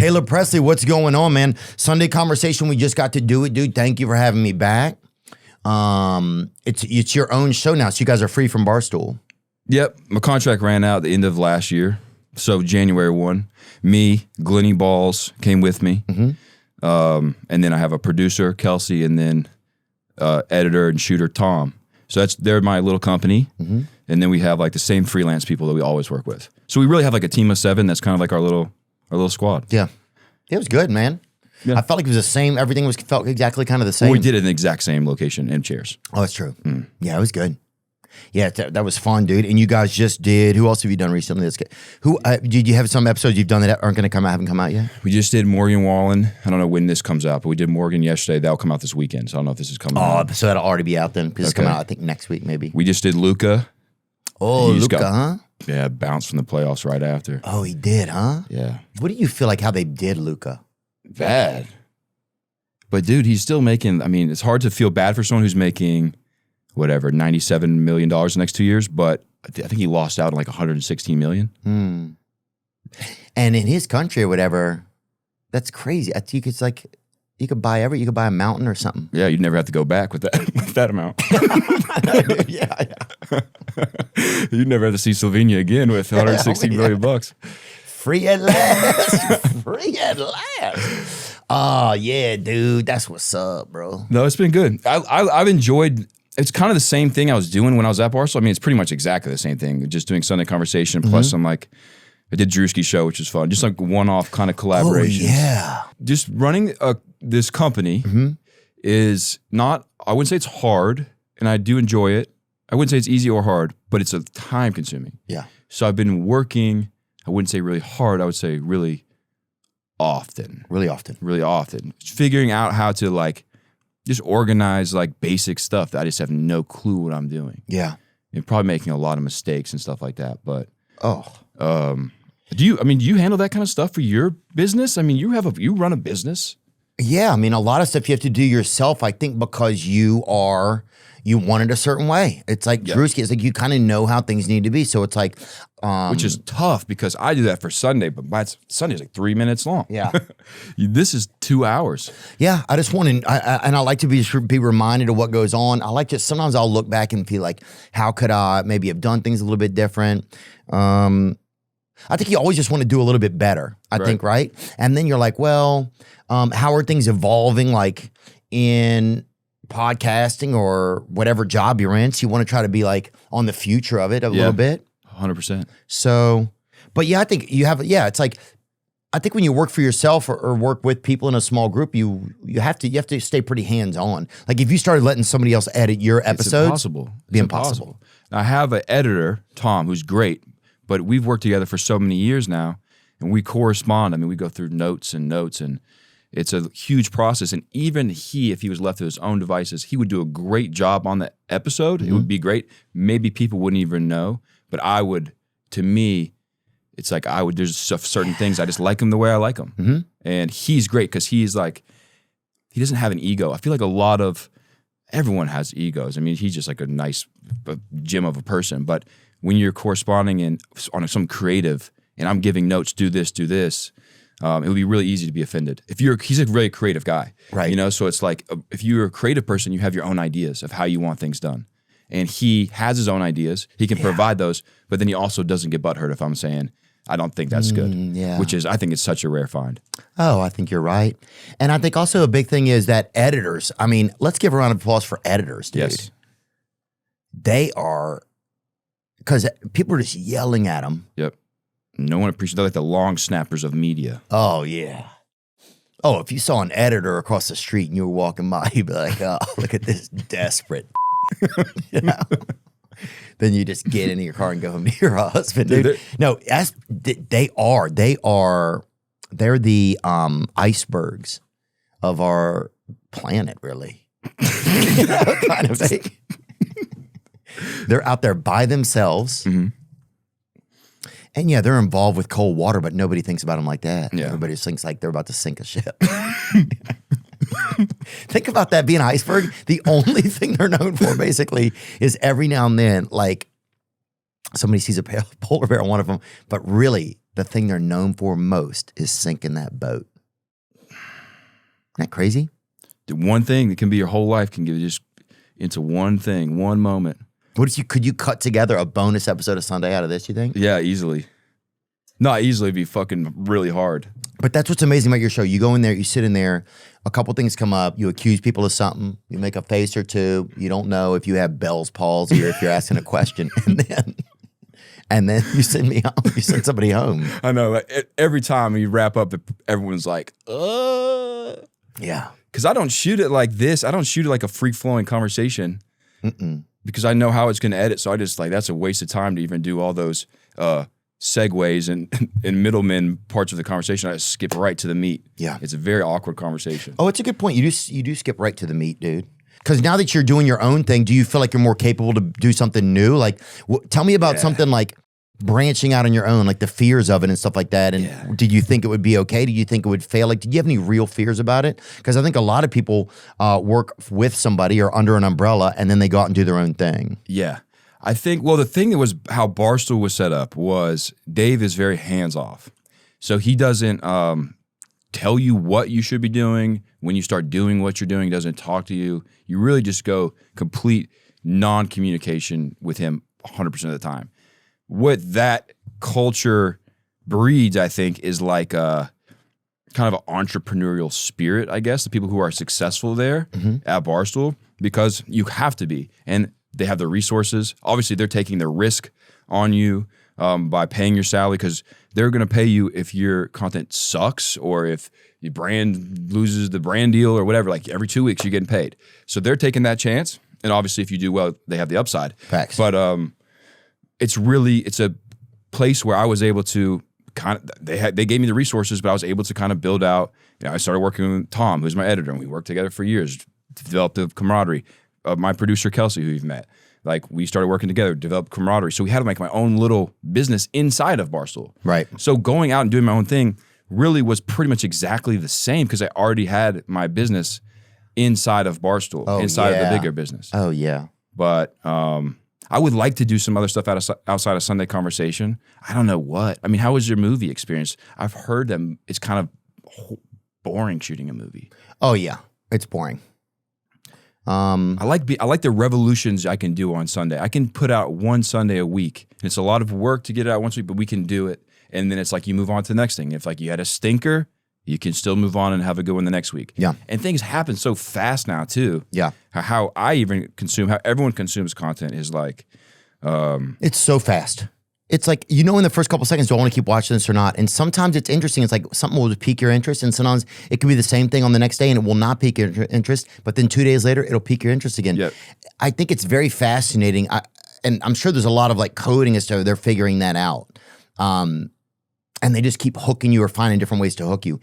Caleb Pressley, what's going on, man? Sunday conversation, we just got to do it, dude. Thank you for having me back. It's your own show now, so you guys are free from Barstool. Yep, my contract ran out at the end of last year, so January 1. Me, Glenny Balls came with me, and then I have a producer, Kelsey, and then editor and shooter, Tom. So they're my little company, and then we have like the same freelance people that we always work with. So we really have like a team of 7 that's kind of like our little squad. Yeah. It was good, man. Yeah. I felt like it was the same. Everything felt exactly kind of the same. Well, we did it in the exact same location and chairs. Oh, that's true. Yeah, it was good. Yeah, that was fun, dude. And you guys just did. Who else have you done recently? That's good. Who did you have some episodes you've done that aren't going to come out? Haven't come out yet? We just did Morgan Wallen. I don't know when this comes out, but we did Morgan yesterday. That'll come out this weekend. So I don't know if this is coming out. Oh, so that'll already be out then because it's coming out I think next week maybe. We just did Luca. Oh, Luca, huh? Yeah, bounced from the playoffs right after. Oh, he did, huh? Yeah. What do you feel like how they did Luca? Bad. But dude, he's still making. I mean, it's hard to feel bad for someone who's making whatever, $97 million the next 2 years, but I think he lost out on like $116 million. And in his country or whatever, that's crazy. I think it's like you could buy you could buy a mountain or something. Yeah, you'd never have to go back with that amount. yeah. You'd never have to see Slovenia again with $116 million bucks. Free at last. Free at last. Oh yeah, dude. That's what's up, bro. No, it's been good. I've enjoyed. It's kind of the same thing I was doing when I was at Barstool. I mean, it's pretty much exactly the same thing. Just doing Sunday conversation plus some like, I did Drewski's show, which was fun. Just like one-off kind of collaborations. Oh, yeah. Just running this company is not, I wouldn't say it's hard, and I do enjoy it. I wouldn't say it's easy or hard, but it's a time consuming. Yeah. So I've been working, I wouldn't say really hard, I would say really often. Really often. Really often. Figuring out how to like, just organize like basic stuff that I just have no clue what I'm doing. Yeah. And probably making a lot of mistakes and stuff like that. But do you handle that kind of stuff for your business? I mean, you run a business. Yeah, I mean, a lot of stuff you have to do yourself, I think, because you want it a certain way. It's like Drewski, it's like you kind of know how things need to be. So it's like which is tough because I do that for Sunday, but Sunday's like 3 minutes long. Yeah. This is 2 hours. Yeah, I just want to, and I like to be reminded of what goes on. I like to, sometimes I'll look back and feel like, how could I maybe have done things a little bit different? I think you always just want to do a little bit better, I think, right? And then you're like, well, how are things evolving like in podcasting or whatever job you're in? So you want to try to be like on the future of it a little bit. 100%. So, but yeah, I think you have, it's like, I think when you work for yourself or work with people in a small group, you have to stay pretty hands-on. Like if you started letting somebody else edit your episodes, it's impossible. I have an editor, Tom, who's great, but we've worked together for so many years now and we correspond. I mean, we go through notes and it's a huge process. And even if he was left to his own devices, he would do a great job on the episode. It would be great. Maybe people wouldn't even know, but to me, it's like there's certain things, I just like him the way I like him. And he's great because he's like, he doesn't have an ego. I feel like everyone has egos. I mean, he's just like a nice gem of a person. But when you're corresponding on some creative and I'm giving notes, do this, it would be really easy to be offended. He's a really creative guy. Right. You know, so it's like, if you're a creative person, you have your own ideas of how you want things done. And he has his own ideas. He can provide those, but then he also doesn't get butthurt if I'm saying, I don't think that's good. Which is, I think it's such a rare find. Oh, I think you're right. And I think also a big thing is that editors, I mean, let's give a round of applause for editors, dude. Yes. They are, because people are just yelling at them. Yep. No one appreciates, they're like the long snappers of media. Oh, yeah. Oh, if you saw an editor across the street and you were walking by, you'd be like, oh, look at this desperate. You know? Then you just get into your car and go home to your husband, dude. No, they're the icebergs of our planet, really. You know, kind of thing. They're out there by themselves. And yeah, they're involved with cold water, but nobody thinks about them like that. Yeah. Everybody just thinks like they're about to sink a ship. Think about that being an iceberg. The only thing they're known for basically is every now and then, like somebody sees a polar bear on one of them, but really the thing they're known for most is sinking that boat. Isn't that crazy? The one thing that can be your whole life can give you just into one thing, one moment. What if could you cut together a bonus episode of Sundae out of this, you think? Yeah, easily. Not easily, it'd be fucking really hard. But that's what's amazing about your show. You go in there, you sit in there, a couple things come up, you accuse people of something, you make a face or two, you don't know if you have Bell's palsy or if you're asking a question, and then you send me home. You send somebody home. I know. Like, every time you wrap up, everyone's like, Yeah. Because I don't shoot it like this. I don't shoot it like a free-flowing conversation. Because I know how it's going to edit. So I just like, that's a waste of time to even do all those segues and middlemen parts of the conversation. I just skip right to the meat. Yeah. It's a very awkward conversation. Oh, it's a good point. You do skip right to the meat, dude. Because now that you're doing your own thing, do you feel like you're more capable to do something new? Like, tell me about something like branching out on your own, like the fears of it and stuff like that. And did you think it would be okay? Did you think it would fail? Like, did you have any real fears about it? Because I think a lot of people work with somebody or under an umbrella, and then they go out and do their own thing. Yeah. I think, well, the thing that was how Barstool was set up was Dave is very hands-off. So he doesn't tell you what you should be doing. When you start doing what you're doing, he doesn't talk to you. You really just go complete non-communication with him 100% of the time. What that culture breeds, I think, is like a kind of an entrepreneurial spirit, I guess, the people who are successful there at Barstool, because you have to be. And they have the resources. Obviously, they're taking the risk on you by paying your salary, because they're going to pay you if your content sucks or if your brand loses the brand deal or whatever. Like every 2 weeks, you're getting paid. So they're taking that chance. And obviously, if you do well, they have the upside. Facts. But it's a place where I was able to kind of, they gave me the resources, but I was able to kind of build out. I started working with Tom, who's my editor, and we worked together for years, developed the camaraderie. My producer, Kelsey, who you've met, like we started working together, developed camaraderie. So we had like my own little business inside of Barstool. Right. So going out and doing my own thing really was pretty much exactly the same, because I already had my business inside of Barstool, inside of the bigger business. Oh, yeah. But I would like to do some other stuff outside of Sunday Conversation. I don't know what. I mean, how was your movie experience? I've heard that it's kind of boring shooting a movie. Oh, yeah. It's boring. I like the revolutions I can do on Sunday. I can put out one Sunday a week. It's a lot of work to get it out once a week, but we can do it. And then it's like you move on to the next thing. If like you had a stinker, you can still move on and have a good one the next week. Yeah. And things happen so fast now too. Yeah. How I even consume, how everyone consumes content is like, it's so fast. It's like, you know, in the first couple seconds, do I want to keep watching this or not? And sometimes it's interesting. It's like something will pique your interest, and sometimes it could be the same thing on the next day and it will not pique your interest, but then 2 days later, it'll pique your interest again. Yep. I think it's very fascinating. And I'm sure there's a lot of like coding as to they're figuring that out. And they just keep hooking you or finding different ways to hook you.